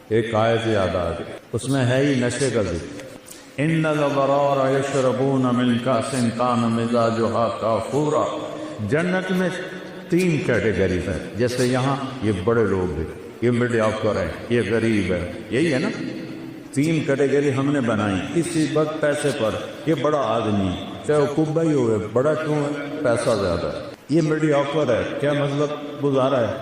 ایک آیت یاد آ گئی، اس میں ہے ہی نشے کا ذکر، ان الابرار یشربون من کاس کان مزاجها کافورا۔ جنت میں 3 کیٹیگریز ہیں، جیسے یہاں یہ بڑے لوگ ہیں، یہ میڈل آفر ہے، یہ غریب ہے، یہی ہے نا، 3 کیٹیگری ہم نے بنائی کسی وقت پیسے پر۔ یہ بڑا آدمی چاہے وہ کبا ہی ہوئے، بڑا کیوں ہے؟ پیسہ زیادہ ہے۔ یہ میڈل آفر ہے، کیا مطلب؟ گزارا ہے۔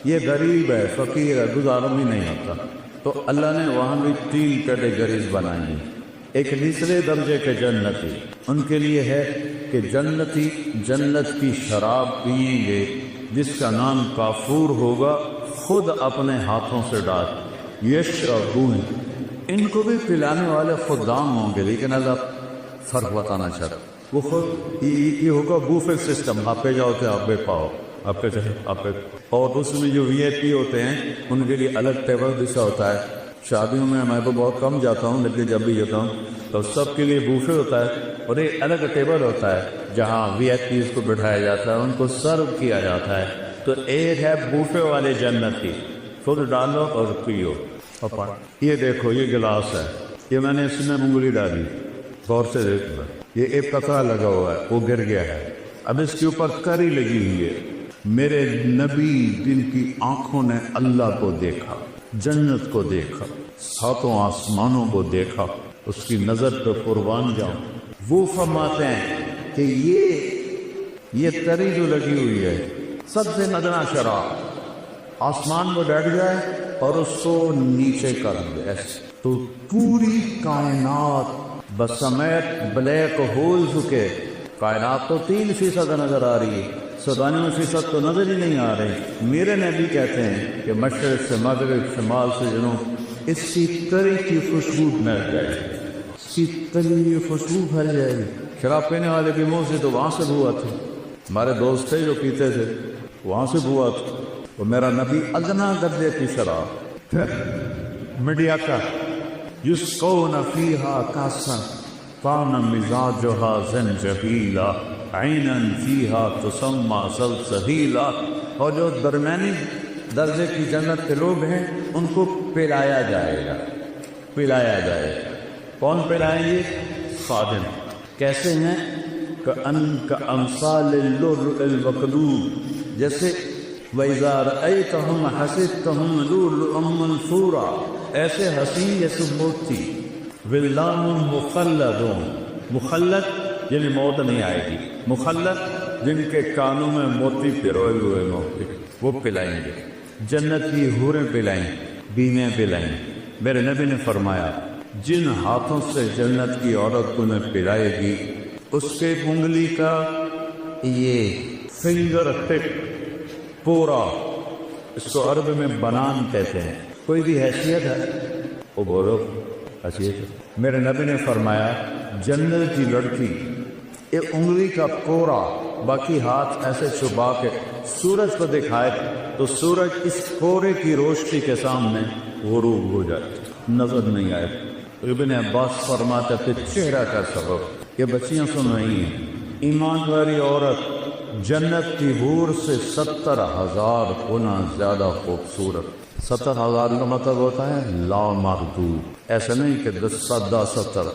یہ غریب ہے، فقیر ہے، گزارا بھی نہیں ہوتا۔ تو اللہ نے وہاں بھی 3 کیٹیگریز بنائی ہیں۔ ایک نچلے درجے کے جنتی، ان کے لیے ہے کہ جنتی جنت کی شراب پئیں گے جس کا نام کافور ہوگا، خود اپنے ہاتھوں سے ڈال۔ یشربون، ان کو بھی پلانے والے خدام ہوں گے، لیکن اللہ فرق بتانا چاہتا، وہ خود یہ ہوگا بوفے سسٹم، آپ پہ جاؤ تو آپ پہ پاؤ، آپ پہ چاہے آپ پہ۔ اور اس میں جو وی آئی پی ہوتے ہیں ان کے لیے الگ ٹیبل بچھا ہوتا ہے۔ شادیوں میں میں تو بہت کم جاتا ہوں، لیکن جب بھی جاتا ہوں تو سب کے لیے بوفے ہوتا ہے، اور ایک الگ ٹیبل ہوتا ہے جہاں وی آئی پیز کو بٹھایا جاتا ہے، ان کو سرو کیا جاتا ہے۔ تو ایک ہے بوفے والے جنتی، خود ڈالو اور پیو۔ یہ دیکھو، یہ گلاس ہے، یہ میں نے اس میں انگلی ڈالی، غور سے دیکھنا، یہ ایک قطرہ لگا ہوا ہے، وہ گر گیا ہے، اب اس کے اوپر کری لگی ہوئی ہے۔ میرے نبی جن کی آنکھوں نے اللہ کو دیکھا، جنت کو دیکھا، 7 آسمانوں کو دیکھا، اس کی نظر پہ قربان جاؤں، وہ فرماتے ہیں کہ یہ تری جو لگی ہوئی ہے، سب سے ندنا شراب، آسمان میں بیٹھ جائے اور اس کو نیچے کر دے تو پوری کائنات بسمیت بلیک ہولز کے، کائنات تو 3% نظر آ رہی ہے، 97% تو نظر ہی نہیں آ رہے۔ میرے نبی کہتے ہیں کہ مشرق سے مغرب، شمال سے جنوب، اس کی تری کی خوشبو مل جائے گی، اس کی تری کی خوشبو پھیل جائے گی۔ شراب پینے والے کے منہ سے تو وہاں سے بو آتی، ہمارے دوست تھے جو پیتے تھے، وہاں سے بو آتی، وہ میرا نبی ادنا درجے کی شراب۔ پھر میڈیا کا یسقون فیہا کاسا کان مزاجہا زنجبیلا عینا فیہا تسمی سلسبیلا۔ اور جو درمیانی درجے کی جنت کے لوگ ہیں ان کو پلایا جائے گا، پلایا جائے گا۔ کون پلائیں گے؟ خادم۔ کیسے ہیں؟ کأمثال اللؤلؤ المکنون، جیسے وَإِذَا رَأَيْتَهُمْ حَسِبْتَهُمْ لُؤْلُؤًا مَّنثُورًا، ایسے حسین جیسے موتی۔ ولدان مخلدون، مخلد یعنی موت نہیں آئے گی، مخلد جن کے کانوں میں موتی پروئے ہوئے موتی، وہ پلائیں گے۔ جنت کی حوریں پلائیں، بیویاں پلائیں۔ میرے نبی نے فرمایا جن ہاتھوں سے جنت کی عورت تمہیں پلائے گی، اس کے انگلی کا یہ فنگر ٹپ پورا، اس کو عرب میں بنان کہتے ہیں، کوئی بھی حیثیت ہے وہ بولو حیثیت۔ میرے نبی نے فرمایا جنت کی لڑکی ایک انگلی کا کورا، باقی ہاتھ ایسے چھپا کے سورج کو دکھائے تو سورج اس کورے کی روشنی کے سامنے غروب ہو جائے، نظر نہیں آئے۔ ابن عباس فرماتے تھے چہرہ کا سبب۔ یہ بچیاں سن رہی ہیں، ایمان والی عورت جنت کی حور سے 70,000 گنا زیادہ خوبصورت۔ 70,000 کا مطلب ہوتا ہے لامحدود، ایسا نہیں کہ 10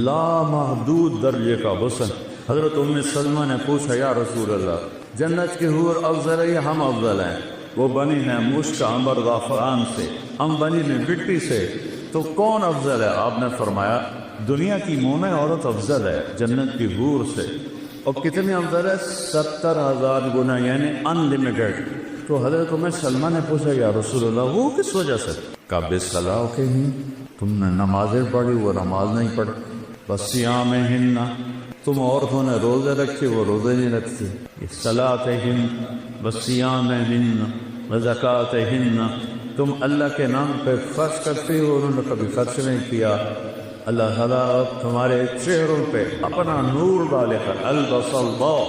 لامحدود درجے کا حسن۔ حضرت ام سلمہ نے پوچھا یا رسول اللہ، جنت کی حور افضل ہے یا ہم افضل ہیں؟ وہ بنی ہیں مشک عنبر زعفران سے، ہم بنی ہیں مٹی سے، تو کون افضل ہے؟ آپ نے فرمایا دنیا کی مومن عورت افضل ہے جنت کی حور سے۔ اور کتنے افضل ہے؟ 70,000 گنا، یعنی ان لمیٹڈ۔ تو حضرت ام سلمہ نے پوچھا یا رسول اللہ وہ کس وجہ سے؟ کعب صلاح کے ہی، تم نے نمازیں پڑھی وہ نماز نہیں پڑھی، بس سیام ہن، تم عورتوں نے روزے رکھے وہ روزے نہیں رکھتے، صلاۃ ہن بس سیام ہن وزکات ہن، تم اللہ کے نام پہ خرچ کرتے ہو، انہوں نے کبھی خرچ نہیں کیا۔ اللہ تعالیٰ تمہارے چہروں پہ اپنا نور ڈالے گا، البس اللہ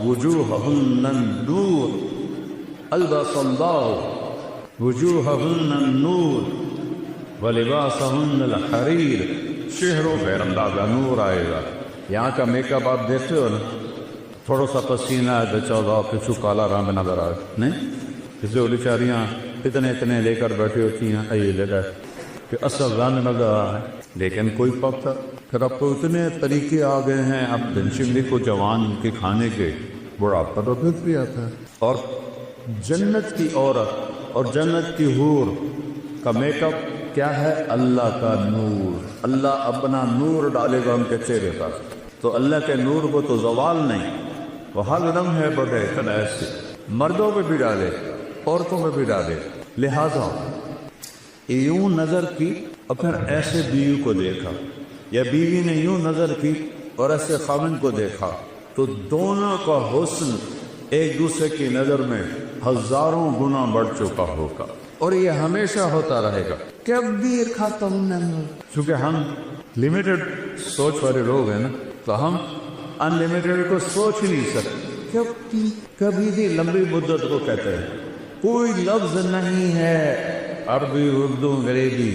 وجوہہن النور، البس اللہ وجوہہن النور ولباسہن الحریر، چہروں پہ اللہ کا نور آئے گا۔ یہاں کا میک اپ آپ دیکھتے ہو نا، تھوڑا سا پسینہ ہے تو چودہ پچھو کالا رنگ نظر آئے، نہیں کسی بیچاریاں اتنے لے کر بیٹھی ہوتی ہیں یہ لگا کہ اصل رن لگ رہا ہے لیکن کوئی پکتا. پھر اب تو اتنے طریقے آ گئے ہیں اب بنشنگی کو جوان کے کھانے کے بڑھاپا تو پھر بھی آتا ہے. اور جنت کی عورت اور جنت کی حور کا میک اپ کیا ہے؟ اللہ کا نور. اللہ اپنا نور ڈالے گا ان کے چہرے پر. تو اللہ کے نور کو تو زوال نہیں، وہ ہر رنگ ہے بڑے ایسے، مردوں پہ بھی ڈالے عورتوں پہ بھی ڈالے. لہذا یوں نظر کی اور پھر ایسے بیوی کو دیکھا، یا بیوی نے یوں نظر کی اور ایسے خاوند کو دیکھا، تو دونوں کا حسن ایک دوسرے کی نظر میں ہزاروں گنا بڑھ چکا ہوگا. اور یہ ہمیشہ ہوتا رہے گا، کبھی ختم نہیں. چونکہ ہم لمیٹڈ سوچ والے لوگ ہیں نا، تو ہم ان لمیٹڈ کو سوچ ہی نہیں سکتے. کبھی بھی لمبی مدت کو کہتے ہیں. کوئی لفظ نہیں ہے عربی اردو انگریزی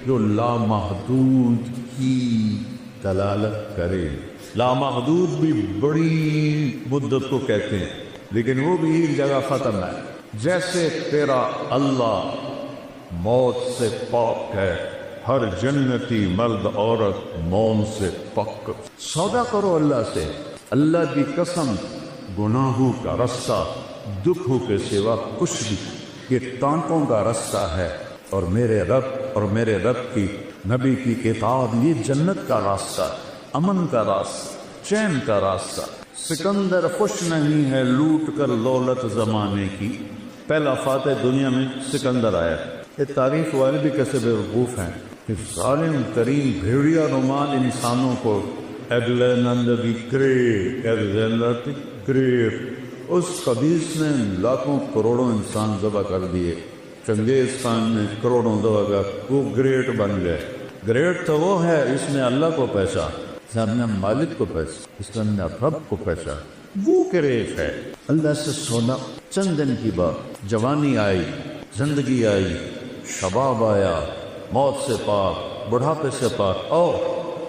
جو لامحدود کی دلالت کرے. لامحدود بھی بڑی مدت کو کہتے ہیں، لیکن وہ بھی ایک جگہ ختم ہے. جیسے تیرا اللہ موت سے پاک ہے، ہر جنتی مرد عورت موم سے پاک. سودا کرو اللہ سے. اللہ کی قسم، گناہوں کا رستہ دکھوں کے سوا کچھ بھی، یہ ٹانٹوں کا رستہ ہے. اور میرے رب کی نبی کی کتاب یہ جنت کا راستہ، امن کا راستہ، چین کا راستہ. سکندر خوش نہیں ہے لوٹ کر دولت زمانے کی. پہلا فاتح دنیا میں سکندر آیا. یہ تعریف والے بھی کیسے بے وقوف ہیں کہ ظالم ترین بھیڑیا نماد انسانوں کو ایگلینڈر دی گریٹ اس قبیس نے لاکھوں کروڑوں انسان ذبح کر دیے. چنگیز خان نے کروڑوں ذبح کر، وہ گریٹ بن گئے. گریٹ تو وہ ہے اس نے اللہ کو پہچان، اس نے اپنے مالک کو پہچان، اس نے اپنے رب کو پہچان. وہ گریٹ ہے. اللہ سے سونا. چند دن کی بات، جوانی آئی، زندگی آئی، شباب آیا، موت سے پاک، بڑھاپے سے پاک. اور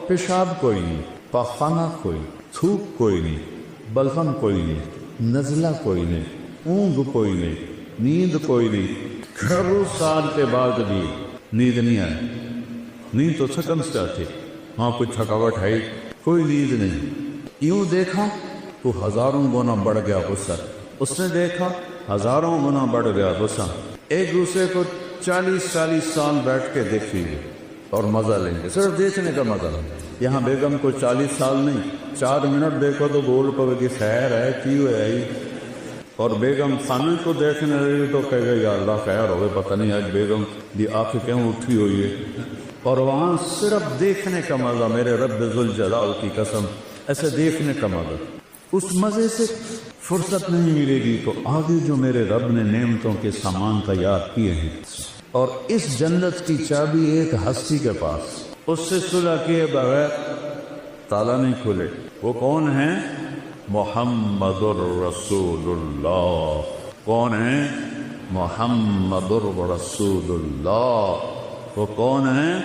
پیشاب کوئی نہیں، پاخانہ کوئی، تھوک کوئی نہیں، بلغم کوئی نہیں، نزلہ کوئی نہیں، اونگ کوئی نہیں، نیند کوئی نہیں. گھروں سال کے بعد بھی نیند نہیں آئی. نیند تو تھکن سے آتی، وہاں کوئی تھکاوٹ ہے، کوئی نیند نہیں. یوں دیکھا تو ہزاروں گنا بڑھ گیا غصہ. اس نے دیکھا ہزاروں گنا بڑھ گیا غصہ. ایک دوسرے کو 40 سال بیٹھ کے دیکھیں گے اور مزہ لیں گے، صرف دیکھنے کا مزہ. یہاں بیگم کو 40 سال نہیں، 4 منٹ دیکھو تو بول پڑے گی خیر ہے کیوں ہے. اور بیگم خانہ کو دیکھنے لگی تو کہے گا یا اللہ خیر ہوئے، پتہ نہیں آج بیگم دی آنکھیں کیوں اٹھی ہوئی ہے. اور وہاں صرف دیکھنے کا مزہ، میرے رب ذوالجلال کی قسم، ایسے دیکھنے کا مزہ. اس مزے سے فرصت نہیں ملے گی تو آگے جو میرے رب نے نعمتوں کے سامان تیار کیے ہیں. اور اس جنت کی چابی ایک ہستی کے پاس، اس سے صلح کیے بغیر تالا نہیں کھلے. وہ کون ہیں؟ محمد الرسول اللہ. کون ہیں؟ محمد الرسول اللہ. وہ کون ہیں؟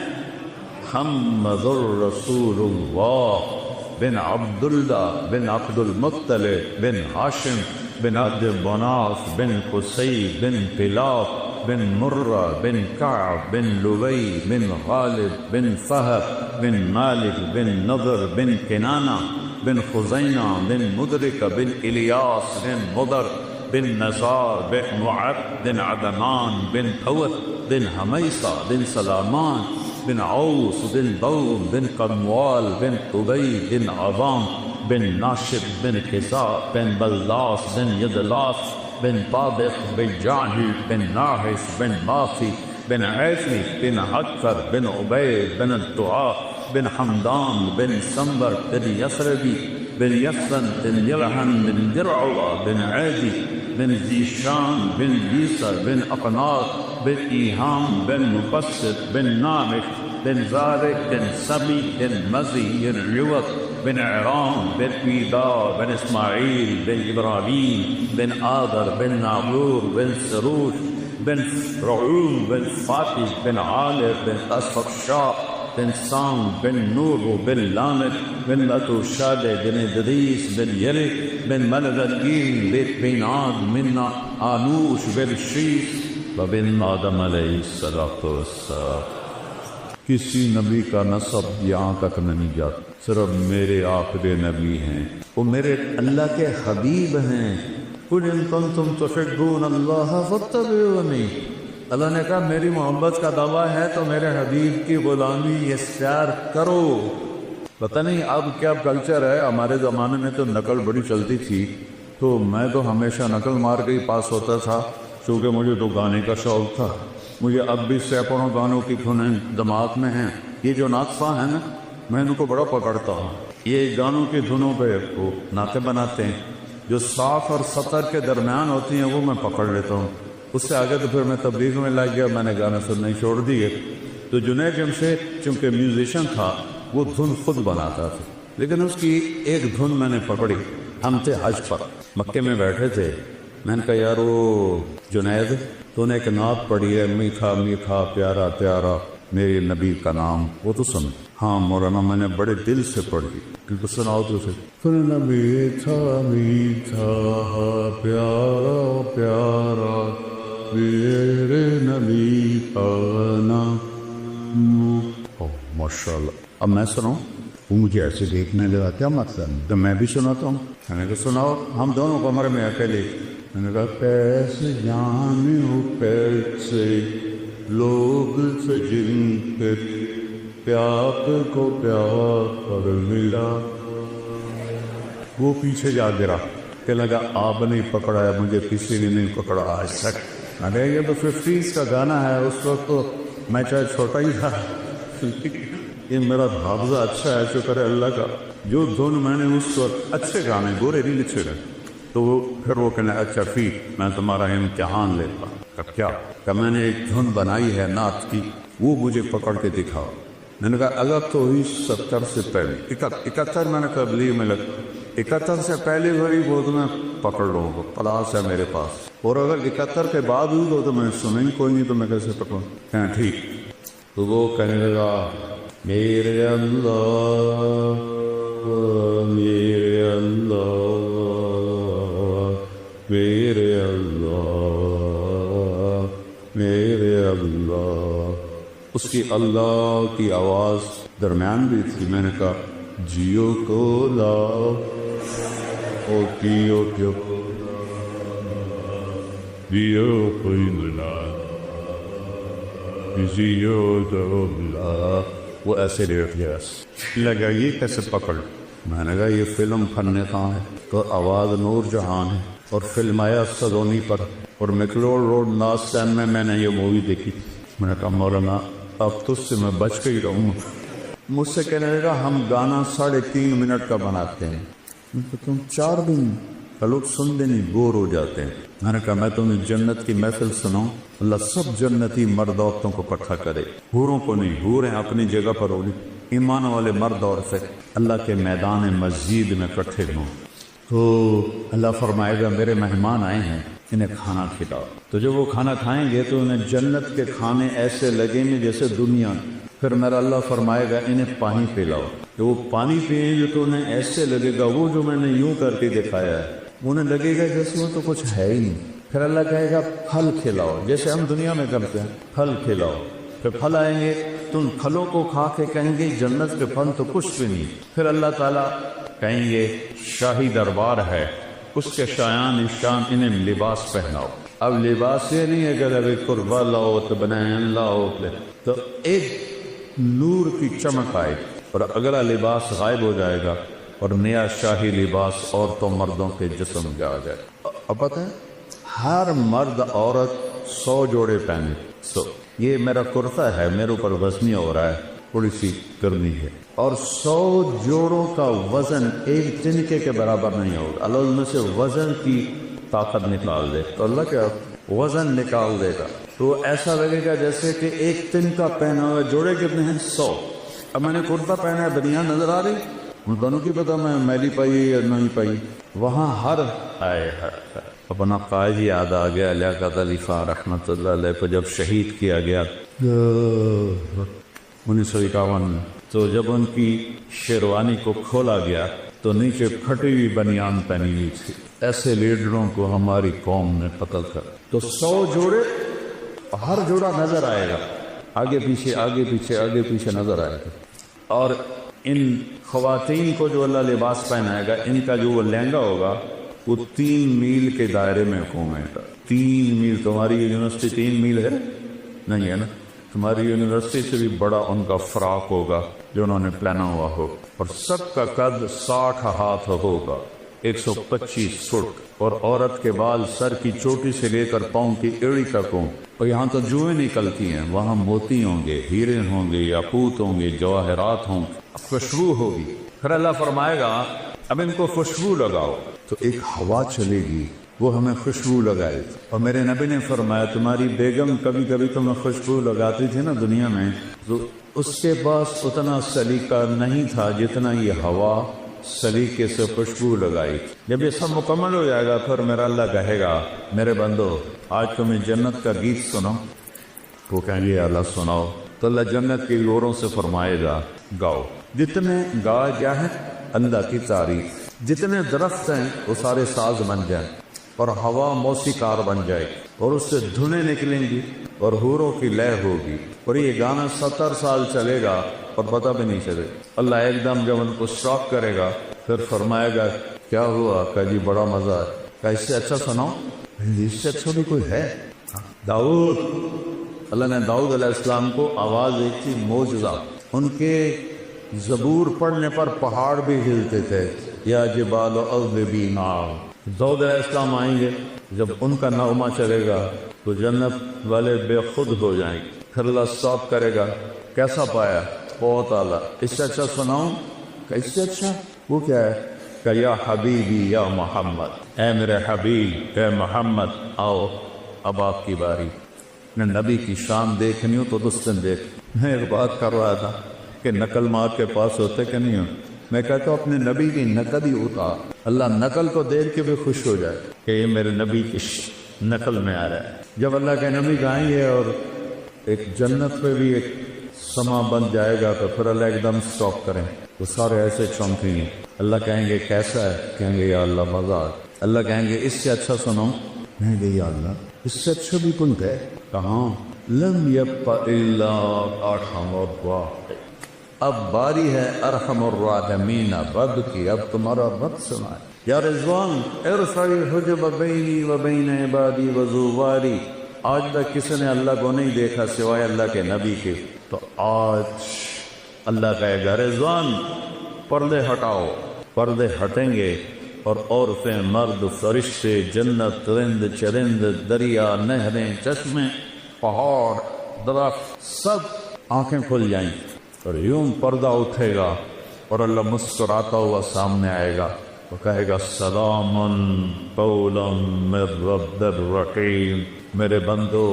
محمد الرسول اللہ بن عبداللہ بن عبد المطلب بن ہاشم بن عبد مناف بن قصی بن کلاب بن مرہ بن کعب بن لبی بن غالب بن فہد بن مالک بن نضر بن کنانہ بن خزینہ بن مدرک بن الیاس بن مضر بن نزار بن معد بن عدنان بن حوت بن حمیصہ بن سلامان بن عوس بن ضوم بن قموال بن قبی بن عظام بن ناشب بن خزاء بن بلاس بن یدلاس بن طابق بن جاہی بن ناحس بن ماسی بن عیسی بن حکر بن عبید بن الدعاء بن حمدان بن سنبر بن یسربی بن یسن بن یرحن بن درعوہ بن عیدی بن زیشان بن یسر بن اقناط بن ایہام بن مقصد بن نامش بن زارق بن سبی بن مزی بن عوض بن عرام بن عیدار بن اسماعیل بن ابراہیم بن آدر بن ناغور بن سروش بن رعوم بن فاتح بن عالر بن اسفقشاء بن سام بن نور بن لامد بن لتوشاد بن ادریس بن یرک بن ملدکین بن عاد من آنوش بن شیس وبن آدم علیہ السلام. کسی نبی کا نسب یہاں تک نہیں جاتا، صرف میرے آخری نبی ہیں، وہ میرے اللہ کے حبیب ہیں. قل ان کنتم تحبون اللہ فاتبعونی. اللہ نے کہا میری محبت کا دعویٰ ہے تو میرے حبیب کی غلامی اختیار کرو. پتہ نہیں اب کیا کلچر ہے، ہمارے زمانے میں تو نقل بڑی چلتی تھی، تو میں تو ہمیشہ نقل مار کے ہی پاس ہوتا تھا، چونکہ مجھے تو گانے کا شوق تھا. مجھے اب بھی سینکڑوں گانوں کی دھنیں دماغ میں ہیں. یہ جو ناطفہ ہیں نا، میں ان کو بڑا پکڑتا ہوں. یہ گانوں کی دھنوں پہ وہ نعتیں بناتے ہیں، جو صاف اور سطر کے درمیان ہوتی ہیں وہ میں پکڑ لیتا ہوں. اس سے آگے تو پھر میں تبلیغ میں لگ گیا، میں نے گانے سننے چھوڑ دیے. تو جنید جمشید چونکہ میوزیشین تھا، وہ دھن خود بناتا تھا، لیکن اس کی ایک دھن میں نے پکڑی. ہم تھے حج پر، مکے میں بیٹھے تھے. میں نے کہا یار وہ جنید، تو نے ایک نعت پڑھی ہے، میٹھا میٹھا پیارا پیارا میرے نبی کا نام، وہ تو سن. ہاں مولانا، میں نے بڑے دل سے پڑھی، کیونکہ سناؤ تو سے. میٹھا میٹھا پیارا پیارا میرے نبی کا نام. ماشاء اللہ. اب میں سناؤں؟ وہ مجھے ایسے دیکھنے لگا، کیا مطلب؟ تو میں بھی سناتا ہوں. میں نے کہا سناؤ. ہم دونوں کمرے میں اکیلے. میں نے کہا پیسے جانو پیسے لوگ سے جن کے پیار کو پیار ملا. وہ پیچھے جا گرا کہ لگا آپ نے پکڑا ہے، مجھے کسی نے نہیں پکڑا آج تک. ارے یہ تو 50s کا گانا ہے، اس وقت تو میں چاہے چھوٹا ہی تھا. یہ میرا حافظہ اچھا ہے، شکر ہے اللہ کا. جو دھن میں نے اس وقت اچھے گانے، گورے نہیں لکھے گئے، تو وہ پھر وہ کہنا اچھا ٹھیک میں تمہارا امتحان لیتا. کیا کہ میں نے ایک دھن بنائی ہے نعت کی، وہ مجھے پکڑ کے دکھاؤ. میں نے کہا اگر تو ہوئی 70 سے پہلے 71 میں نے تبلیغ میں لگا، 71 سے پہلے ہوئی وہ تو میں پکڑ لوں گا، پلاس ہے میرے پاس. اور اگر 71 کے بعد ہوئی تو میں سنیں کوئی نہیں، تو میں کیسے پکڑوں؟ کہنا ٹھیک. تو وہ کہنے لگا میرے اللہ میرے اللہ میرے اللہ میرے اللہ. اس کی اللہ کی آواز درمیان بھی تھی. میں نے کہا جیو کو لاؤ او کیو کیو جیو کوئی ملا جیو تو ملا. وہ ایسے لیٹ گیا، لگا یہ کیسے پکڑ. میں نے کہا یہ فلم فن کہاں ہے؟ تو آواز نور جہان ہے، اور فلم آیا سلونی پر، اور میکلوڈ روڈ ناسٹین میں میں نے یہ مووی دیکھی. میں نے کہا مولانا اب تجھ سے میں بچ کے ہی رہوں. مجھ سے کہنے لگا ہم گانا 3.5 منٹ کا بناتے ہیں. تم 4 دن کا لوگ سنتے نہیں، بور ہو جاتے ہیں. میں نے کہا میں تمہیں جنت کی محفل سناؤں. اللہ سب جنتی مرد عورتوں کو اکٹھا کرے، حوروں کو نہیں. حوریں اپنی جگہ پر ہوگی، ایمان والے مرد عورتیں اللہ کے میدان مسجد میں اکٹھے ہوں. تو اللہ فرمائے گا میرے مہمان آئے ہیں، انہیں کھانا کھلاؤ. تو جب وہ کھانا کھائیں گے تو انہیں جنت کے کھانے ایسے لگیں گے جیسے دنیا. پھر میرا اللہ فرمائے گا انہیں پانی پلاؤ. جب وہ پانی پئیں گے تو انہیں ایسے لگے گا، وہ جو میں نے یوں کر کے دکھایا ہے انہیں لگے گا جیسے وہ تو کچھ ہے ہی نہیں. پھر اللہ کہے گا پھل کھلاؤ، جیسے ہم دنیا میں کرتے ہیں، پھل کھلاؤ. پھر پھل آئیں گے تو ان پھلوں کو کھا کے کہیں گے جنت کے پھل تو کچھ بھی نہیں. پھر اللہ تعالیٰ کہیں گے شاہی دربار ہے، اس کے شایان شان انہیں لباس پہناؤ. اب لباس یہ نہیں ہے کہ ابھی قربا لاؤ تو بنائیں لاؤ، تو ایک نور کی چمک آئے اور اگلا لباس غائب ہو جائے گا اور نیا شاہی لباس عورتوں مردوں کے جسم میں آ جائے. اب پتہ ہے ہر مرد عورت 100 جوڑے پہنے. یہ میرا کرتا ہے، میرے اوپر وزنی ہو رہا ہے، تھوڑی سی کرنی ہے، اور 100 جوڑوں کا وزن ایک تنکے کے برابر نہیں ہوگا. اللہ ان میں سے وزن کی طاقت نکال دے تو اللہ کیا وزن نکال دے گا، تو ایسا لگے گا جیسے کہ ایک تنکا پہنا ہوا. جوڑے کتنے ہیں؟ 100. اب میں نے کرتا پہنا ہے، بنیان نظر آ رہی، ان دونوں کی پتہ میں میلی پائی یا نہیں پائی. وہاں ہر آئے اپنا قائد یاد آ گیا، لیاقت علی خان رحمۃ اللہ علیہ کو جب شہید کیا گیا 1951 میں. تو جب ان کی شیروانی کو کھولا گیا تو نیچے پھٹی ہوئی بنیان پہنی ہوئی تھی. ایسے لیڈروں کو ہماری قوم نے قتل کر. تو 100 جوڑے ہر جوڑا نظر آئے گا، آگے پیچھے آگے پیچھے آگے پیچھے نظر آئے گا۔ اور ان خواتین کو جو اللہ لباس پہنائے گا، ان کا جو وہ لہنگا ہوگا وہ 3 میل کے دائرے میں گھومے گا۔ 3 میل، تمہاری یونیورسٹی 3 میل ہے نہیں ہے نا؟ تمہاری یونیورسٹی سے بھی بڑا ان کا فراق ہوگا جو انہوں نے پہنا ہوا ہو، اور سب کا قد 60 ہاتھ ہوگا، 125 فٹ، اور عورت کے بال سر کی چوٹی سے لے کر پاؤں کی ایڑی تک ہوں، اور یہاں تو جوئیں نکلتی ہیں، وہاں موتی ہوں گے، ہیرے ہوں گے، یاقوت ہوں گے، جواہرات ہوں گے، خوشبو ہوگی۔ پھر اللہ فرمائے گا اب ان کو خوشبو لگاؤ، تو ایک ہوا چلے گی وہ ہمیں خوشبو لگائے۔ اور میرے نبی نے فرمایا تمہاری بیگم کبھی کبھی تمہیں خوشبو لگاتی تھی نا دنیا میں، تو اس کے پاس اتنا سلیقہ نہیں تھا جتنا یہ ہوا سلیقے سے خوشبو لگائی۔ جب یہ سب مکمل ہو جائے گا پھر میرا اللہ کہے گا میرے بندو آج تمہیں جنت کا گیت سنو، وہ کہیں گے اللہ سناؤ، تو اللہ جنت کی لوروں سے فرمائے گا گاؤ۔ جتنے گا کیا ہے اللہ کی تعریف، جتنے درخت ہیں وہ سارے ساز بن جائیں، اور ہوا موسیقار بن جائے گی، اور اس سے دھنیں نکلیں گی، اور حوروں کی لے ہوگی، اور یہ گانا 70 سال چلے گا اور پتہ بھی نہیں چلے۔ اللہ ایک دم جب ان کو اسٹاپ کرے گا پھر فرمائے گا کیا ہوا؟ کہ جی بڑا مزہ ہے۔ کہ اس سے اچھا سناؤ، اس سے اچھا بھی کوئی ہے؟ داؤد، اللہ نے داؤد علیہ السلام کو آواز ایک تھی معجزہ، ان کے زبور پڑھنے پر پہاڑ بھی ہلتے تھے، یا جبال اوبی معه۔ داؤد علیہ السلام آئیں گے، جب ان کا نغمہ چلے گا تو جنت والے بے خود ہو جائیں گے۔ پھر اللہ اسٹاپ کرے گا، کیسا پایا؟ بہت اعلیٰ، اس سے اچھا سناؤں؟ کہ اس سے اچھا وہ کیا ہے؟ کہ یا حبیبی یا محمد، اے میرے حبیب اے محمد آؤ اب آپ کی باری۔ میں نبی کی شان دیکھنی ہو تو دستن دیکھ۔ میں ایک بات کر رہا تھا کہ نقل مار کے پاس ہوتے کہ نہیں ہو، میں کہتا ہوں اپنے نبی کی نقل ہی اتار، اللہ نقل کو دیکھ کے بھی خوش ہو جائے کہ یہ میرے نبی کی نقل میں آ رہا ہے۔ جب اللہ کے نبی گائیں گے اور ایک جنت پہ بھی ایک سما بن جائے گا تو پھر اللہ ایک دم سٹاپ کریں تو سارے ایسے چونکیں گے، اللہ کہیں گے کیسا ہے؟ کہیں گے یا اللہ مزہ آ۔ اللہ کہیں گے اس سے اچھا سنو، کہیں گے یا اللہ اس سے اچھا بھی کن ہے؟ کہاں؟ لم یبق الا ارحم الراحمین، اب باری ہے ارحم الراحمین رب کی، اب تمہارا رب سنائے۔ یا رضوان ارفع الحجب بینی و بین عبادی و زواری، آج تک کسی نے اللہ کو نہیں دیکھا سوائے اللہ کے نبی کے، تو آج اللہ کہے گا رضوان پردے ہٹاؤ، پردے ہٹیں گے، اور عورتیں، مرد، فرشتے، جنت، رند، چرند، دریا، نہریں، چشمے، پہاڑ، درخت، سب آنکھیں کھل جائیں، اور یوں پردہ اٹھے گا اور اللہ مسکراتا ہوا سامنے آئے گا، وہ کہے گا سلام قولا من رب الرحیم، میرے بندو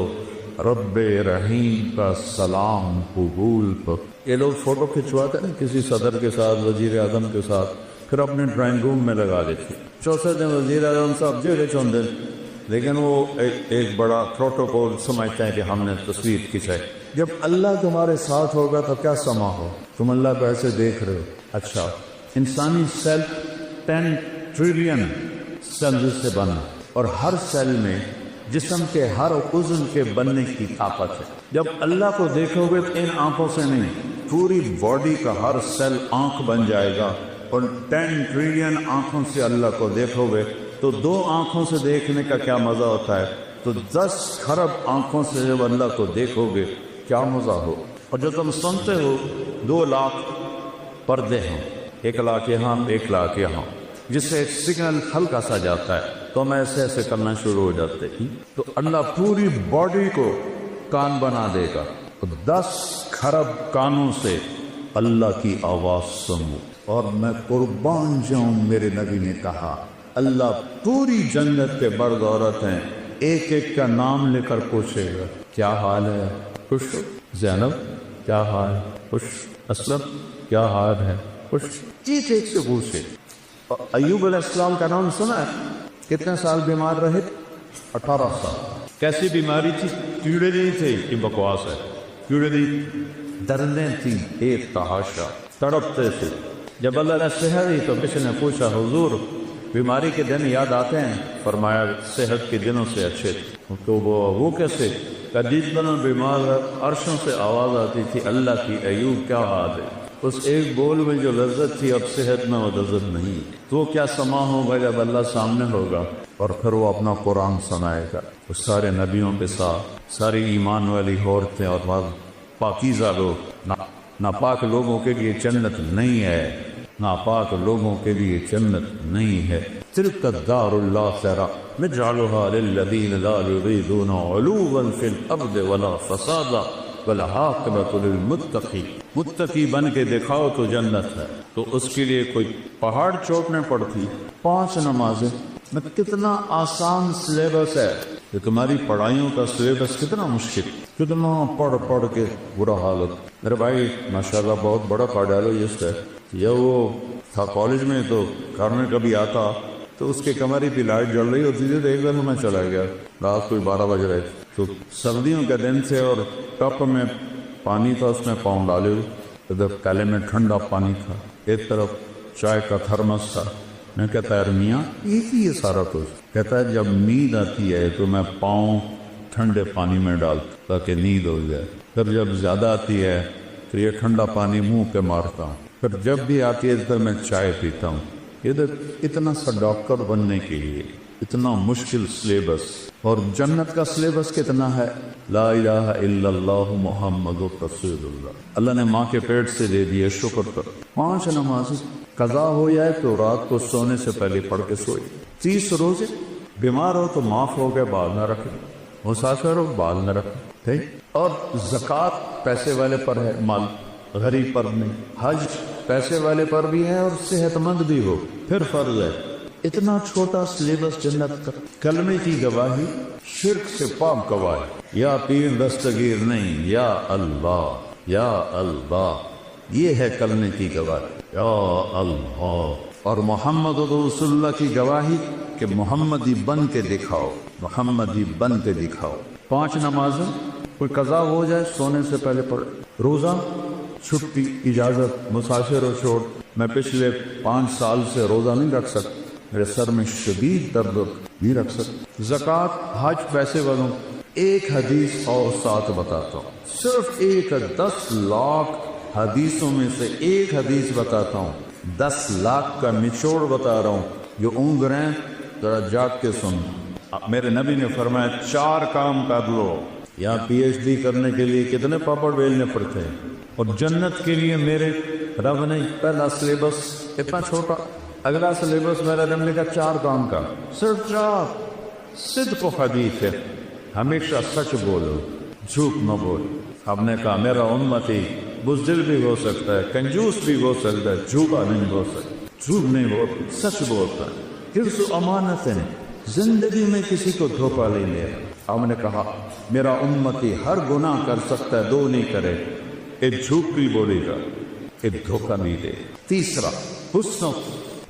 رب رحیم کا سلام قبول کر۔ یہ لوگ فوٹو کھنچواتے ہیں کسی صدر کے ساتھ، وزیر اعظم کے ساتھ، پھر اپنے ڈرائنگ روم میں لگا دیتے، چوتھے دن وزیر اعظم صاحب جیلے چون دن، لیکن وہ ایک بڑا پروٹوکول سمجھتے ہیں کہ ہم نے تصویر کھینچائی۔ جب اللہ تمہارے ساتھ ہوگا تو کیا سما ہو، تم اللہ کو ایسے دیکھ رہے ہو۔ اچھا، انسانی سیل 10 ٹریلین سیلز سے بنا، اور ہر سیل میں جسم کے ہر عضو کے بننے کی طاقت ہے۔ جب اللہ کو دیکھو گے تو ان آنکھوں سے نہیں، پوری باڈی کا ہر سیل آنکھ بن جائے گا، اور 10 ٹریلین آنکھوں سے اللہ کو دیکھو گے تو 2 آنکھوں سے دیکھنے کا کیا مزہ ہوتا ہے، تو 10 خرب آنکھوں سے جب اللہ کو دیکھو گے کیا مزہ ہو۔ اور جو تم سنتے ہو 2 لاکھ پردے ہیں، 1 لاکھ یہاں 1 لاکھ یہاں، جس سے ایک سگنل ہلکا سا جاتا ہے تو ہم ایسے ایسے کرنا شروع ہو جاتے ہیں، تو اللہ پوری باڈی کو کان بنا دے گا، 10 خرب کانوں سے اللہ کی آواز سنو۔ اور میں قربان جاؤں، میرے نبی نے کہا اللہ پوری جنت کے مرد عورت ہیں، ایک ایک کا نام لے کر پوچھے گا کیا حال ہے؟ خوش ہو؟ زینب کیا حال؟ خوش؟ اسلم کیا حال ہے؟ خوش؟ ایک ایک سے پوچھے۔ اور ایوب علیہ السلام کا نام سنا ہے؟ کتنے سال بیمار رہے؟ 18 سال۔ کیسی بیماری تھی؟ کیڑے نہیں تھے، یہ بکواس ہے، کیڑے نہیں، درندیں تھیں، ایک تحاشا، تڑپتے تھے۔ جب اللہ نے صحت دی تو کسی نے پوچھا حضور بیماری کے دن یاد آتے ہیں؟ فرمایا صحت کے دنوں سے اچھے تھے۔ تو وہ کیسے؟ جس طرح بیمار ہے عرشوں سے آواز آتی تھی اللہ کی ایوب کیا حال ہے، اس ایک بول میں جو لذت تھی اب صحت میں وہ لذت نہیں، تو وہ کیا سما ہوگا جب اللہ سامنے ہوگا اور پھر وہ اپنا قرآن سنائے گا، اس سارے نبیوں کے ساتھ ساری ایمان والی عورتیں اور بعض پاکیزہ لوگ۔ ناپاک لوگوں کے لیے جنت نہیں ہے، ناپاک لوگوں کے لیے جنت نہیں ہے۔ تلک الدار الآخرہ نجعلها للذین لا یریدون علوا فی الارض ولا فسادا والعاقبۃ للمتقین۔ متقی بن کے دکھاؤ تو جنت ہے، تو اس کے لیے کوئی پہاڑ چوٹنے پڑتی؟ 5 نمازیں میں کتنا آسان سلیبس ہے، کہ تمہاری پڑھائیوں کا سلیبس کتنا مشکل، کتنا پڑھ پڑھ کے برا حالت۔ میرے بھائی ماشاءاللہ بہت بڑا کارڈیالوجسٹ ہے، یہ وہ تھا کالج میں تو کرنے کبھی آتا تو اس کے کمرے پہ لائٹ جل رہی ہوتی تھی، تو ایک دن میں چلا گیا، رات کوئی 12 بج رہے تھے، تو سردیوں کے دن سے اور ٹپ میں پانی تھا، اس میں پاؤں ڈالے ہوئے، ادھر کالے میں ٹھنڈا پانی تھا، ایک طرف چائے کا تھرمس تھا۔ میں کہتا ہے میاں ایک ہی یہ سارا کچھ؟ کہتا ہے جب نیند آتی ہے تو میں پاؤں ٹھنڈے پانی میں ڈالتا تاکہ نیند ہو جائے، پھر جب زیادہ آتی ہے تو یہ ٹھنڈا پانی منہ پہ مارتا ہوں، پھر جب بھی آتی ہے تو میں چائے پیتا ہوں۔ ادھر اتنا سا ڈاکٹر بننے کے لیے اتنا مشکل سلیبس، اور جنت کا سلیبس کتنا ہے؟ لا الہ الا اللہ محمد رسول اللہ۔ اللہ نے ماں کے پیٹ سے دے دیے، شکر کرو۔ 5 نماز قضا ہو جائے تو رات کو سونے سے پہلے پڑھ کے سوئی۔ 30 روزے، بیمار ہو تو معاف ہو گئے، بال نہ رکھے، مسافر ہو بال نہ رکھے، ٹھیک۔ اور زکوٰۃ پیسے والے پر ہے، مال غریب پر نہیں۔ حج پیسے والے پر بھی ہے اور صحت مند بھی ہو، پھر فرض ہے۔ اتنا چھوٹا سلیبس جنت کا۔ کلمے کی گواہی، شرک سے پاک گواہی، یا پیر دستگیر نہیں، یا اللہ یا اللہ، یہ ہے کلمے کی گواہی، یا اللہ۔ اور محمد رسول اللہ کی گواہی کہ محمدی بن کے دکھاؤ، محمدی بن کے دکھاؤ۔ 5 نمازیں کوئی قضا ہو جائے سونے سے پہلے پڑھ۔ روزہ چھٹی، اجازت، مسافر و چھوڑ۔ میں پچھلے 5 سال سے روزہ نہیں رکھ سکتا، میرے سر میں شدید درد نہیں رکھ سکتا۔ زکوٰۃ، حج پیسے والوں، ایک حدیث اور ساتھ بتاتا ہوں، صرف ایک 10 لاکھ حدیثوں میں سے ایک حدیث بتاتا ہوں، 10 لاکھ کا نچوڑ بتا رہا ہوں۔ جو اونگ رہے ہیں ذرا جاگ کے سن۔ میرے نبی نے فرمایا 4 کام کر لو۔ یہاں PhD کرنے کے لیے کتنے پاپڑ بیلنے پڑتے ہیں، اور جنت کے لیے میرے رب نے پہلا سلیبس اتنا چھوٹا، اگلا سلیبس میرا رب نے کہا 4 کام کا، صرف 4۔ صدق و حدیث ہے، ہمیشہ سچ بولو، جھوٹ نہ بولو۔ ہم نے کہا میرا امتی بزدل بھی ہو سکتا ہے، کنجوس بھی ہو سکتا ہے، جھوٹا نہیں ہو سکتا، جھوٹ نہیں بولتا، سچ بولتا ہے۔ حفظ و امانت ہے، زندگی میں کسی کو دھوکہ نہیں دے۔ ہم نے کہا میرا امتی ہر گناہ کر سکتا ہے، 2 نہیں کرے، ایک جھوٹ بھی بولے گا، ایک دھوکہ نہیں دے۔ تیسرا حسن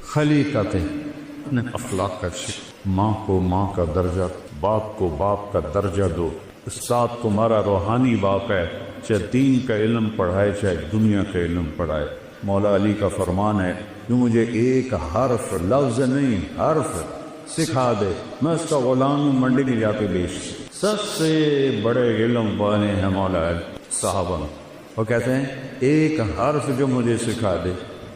خلیقت، اپنے اخلاق کا شکر۔ ماں کو ماں کا درجہ، باپ کو باپ کا درجہ دو۔ استاد تمہارا روحانی باپ ہے، چاہے دین کا علم پڑھائے چاہے دنیا کا علم پڑھائے۔ مولا علی کا فرمان ہے کہ مجھے ایک حرف، لفظ نہیں حرف سکھا دے، میں اس کا غلام منڈی میں جا کے بیچ۔ سب سے بڑے علم والے ہیں مولا علی صحابہ، وہ کہتے ہیں ایک حرف جو مجھے سکھا دے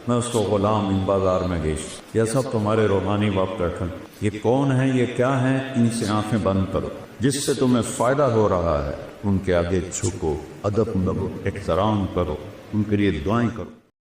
میں اس کو غلام ان بازار میں بیچ۔ یہ سب تمہارے روحانی باپ کا کھن۔ یہ کون ہے، یہ کیا ہے، ان سے آنکھیں بند کرو۔ جس سے تمہیں فائدہ ہو رہا ہے ان کے آگے جھکو، ادب کرو، احترام کرو، ان کے لیے دعائیں کرو۔